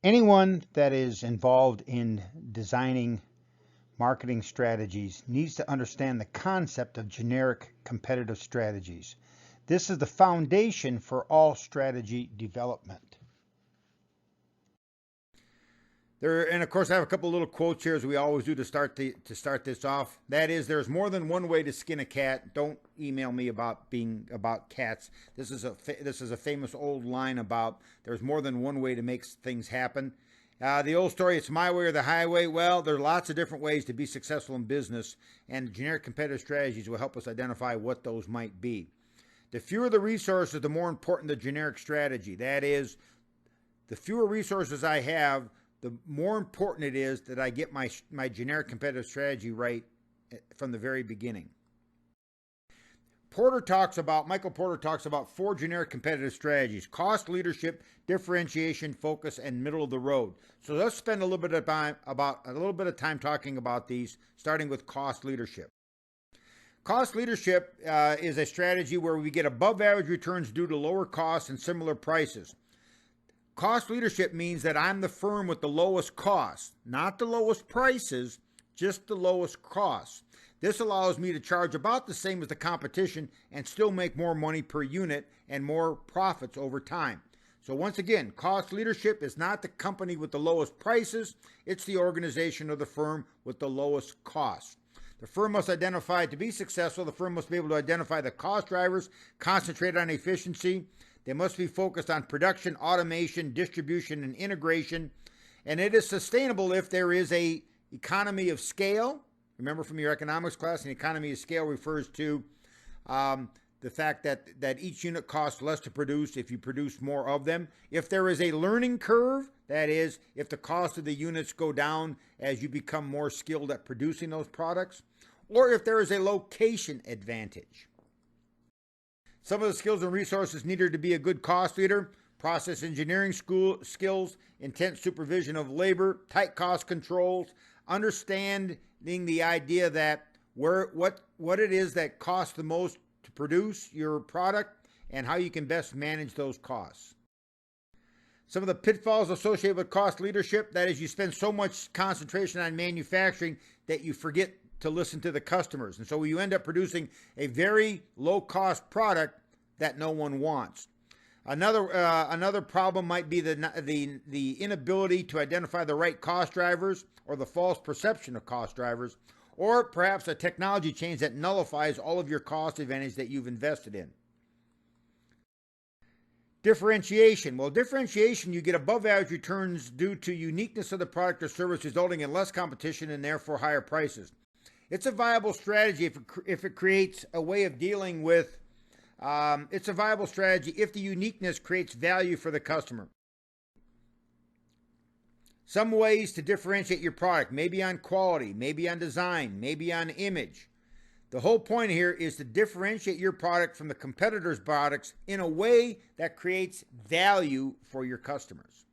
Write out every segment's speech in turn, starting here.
Anyone that is involved in designing marketing strategies needs to understand the concept of generic competitive strategies. This is the foundation for all strategy development. And of course, I have a couple little quotes here, as we always do to start this off. That is, there's more than one way to skin a cat. Don't email me about cats. This is a famous old line about there's more than one way to make things happen. The old story, it's my way or the highway. Well, there are lots of different ways to be successful in business, and generic competitive strategies will help us identify what those might be. The fewer the resources, the more important the generic strategy. That is, the fewer resources I have, the more important it is that I get my generic competitive strategy right from the very beginning. Michael Porter talks about 4 generic competitive strategies: cost, leadership, differentiation, focus, and middle of the road. So let's spend a little bit of time talking about these, starting with cost leadership. Cost leadership is a strategy where we get above average returns due to lower costs and similar prices. Cost leadership means that I'm the firm with the lowest costs, not the lowest prices, just the lowest costs. This allows me to charge about the same as the competition and still make more money per unit and more profits over time. So once again, cost leadership is not the company with the lowest prices, it's the organization or the firm with the lowest costs. The firm must identify, to be successful, the firm must be able to identify the cost drivers, concentrate on efficiency. They must be focused on production, automation, distribution, and integration. And it is sustainable if there is an economy of scale. Remember from your economics class, an economy of scale refers to the fact that each unit costs less to produce if you produce more of them. If there is a learning curve, that is, if the cost of the units go down as you become more skilled at producing those products, or if there is a location advantage. Some of the skills and resources needed to be a good cost leader: process engineering skills, intense supervision of labor, tight cost controls, understanding the idea that what it is that costs the most to produce your product and how you can best manage those costs. Some of the pitfalls associated with cost leadership, that is, you spend so much concentration on manufacturing that you forget to listen to the customers. And so you end up producing a very low-cost product that no one wants. Another problem might be the inability to identify the right cost drivers, or the false perception of cost drivers, or perhaps a technology change that nullifies all of your cost advantage that you've invested in. Differentiation. Well, differentiation, you get above average returns due to uniqueness of the product or service, resulting in less competition and therefore higher prices. It's a viable strategy if it creates a way of dealing with, it's a viable strategy if the uniqueness creates value for the customer. Some ways to differentiate your product, maybe on quality, maybe on design, maybe on image. The whole point here is to differentiate your product from the competitors' products in a way that creates value for your customers.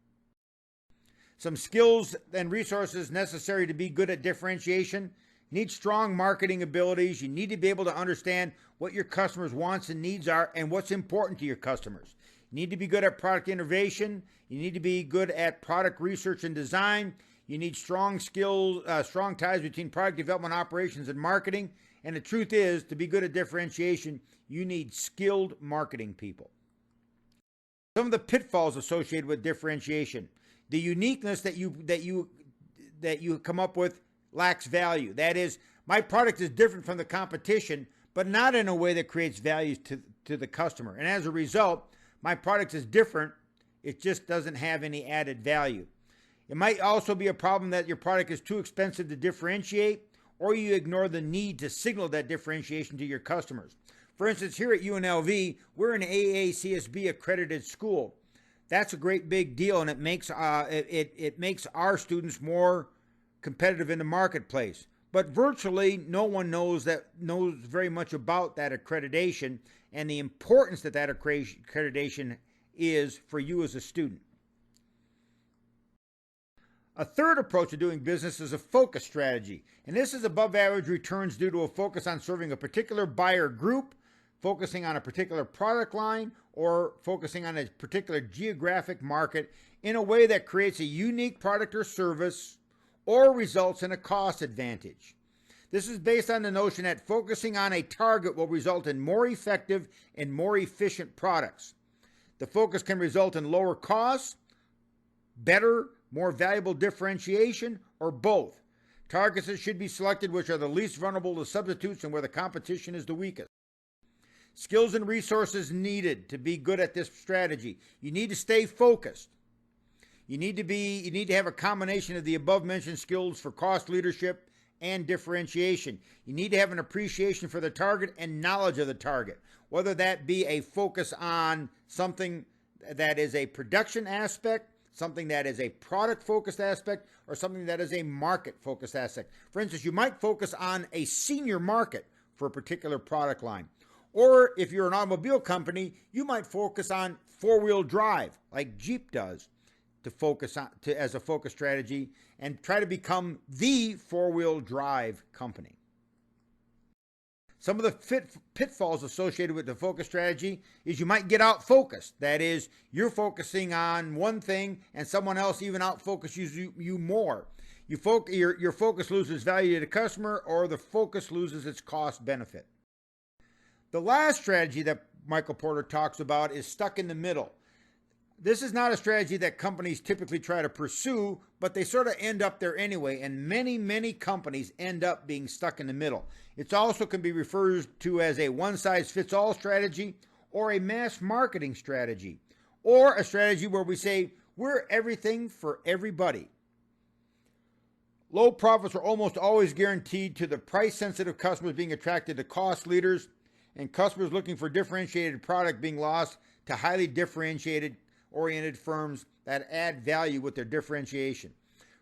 Some skills and resources necessary to be good at differentiation. You need strong marketing abilities. You need to be able to understand what your customers' wants and needs are and what's important to your customers. You need to be good at product innovation. You need to be good at product research and design. You need strong skills, strong ties between product development, operations, and marketing. And the truth is, to be good at differentiation, you need skilled marketing people. Some of the pitfalls associated with differentiation: the uniqueness that you come up with lacks value. That is, my product is different from the competition, but not in a way that creates value to the customer. And as a result, my product is different. It just doesn't have any added value. It might also be a problem that your product is too expensive to differentiate, or you ignore the need to signal that differentiation to your customers. For instance, here at UNLV, we're an AACSB accredited school. That's a great big deal, and it makes our students more competitive in the marketplace. But virtually no one knows very much about that accreditation and the importance that accreditation is for you as a student. A third approach to doing business is a focus strategy, and this is above average returns due to a focus on serving a particular buyer group, focusing on a particular product line, or focusing on a particular geographic market in a way that creates a unique product or service or results in a cost advantage. This is based on the notion that focusing on a target will result in more effective and more efficient products. The focus can result in lower costs, better, more valuable differentiation, or both. Targets that should be selected which are the least vulnerable to substitutes and where the competition is the weakest. Skills and resources needed to be good at this strategy. You need to stay focused. You need to have a combination of the above mentioned skills for cost leadership and differentiation. You need to have an appreciation for the target and knowledge of the target, whether that be a focus on something that is a production aspect, something that is a product-focused aspect, or something that is a market-focused aspect. For instance, you might focus on a senior market for a particular product line. Or if you're an automobile company, you might focus on four-wheel drive, like Jeep does, as a focus strategy, and try to become the four-wheel drive company. Some of the pitfalls associated with the focus strategy is you might get out-focused. That is, you're focusing on one thing and someone else even out-focuses you more. Your focus loses value to the customer, or the focus loses its cost benefit. The last strategy that Michael Porter talks about is stuck in the middle. This is not a strategy that companies typically try to pursue, but they sort of end up there anyway, and many companies end up being stuck in the middle. It also can be referred to as a one-size-fits-all strategy, or a mass marketing strategy, or a strategy where we say, we're everything for everybody. Low profits are almost always guaranteed to the price-sensitive customers being attracted to cost leaders, and customers looking for differentiated product being lost to highly differentiated oriented firms that add value with their differentiation.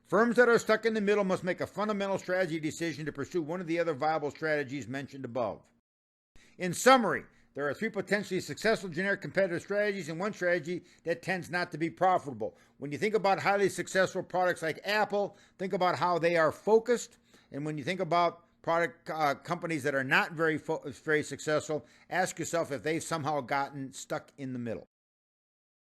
Firms that are stuck in the middle must make a fundamental strategy decision to pursue one of the other viable strategies mentioned above. In summary, there are three potentially successful generic competitive strategies and one strategy that tends not to be profitable. When you think about highly successful products like Apple, think about how they are focused. And when you think about product companies that are not very successful, ask yourself if they've somehow gotten stuck in the middle.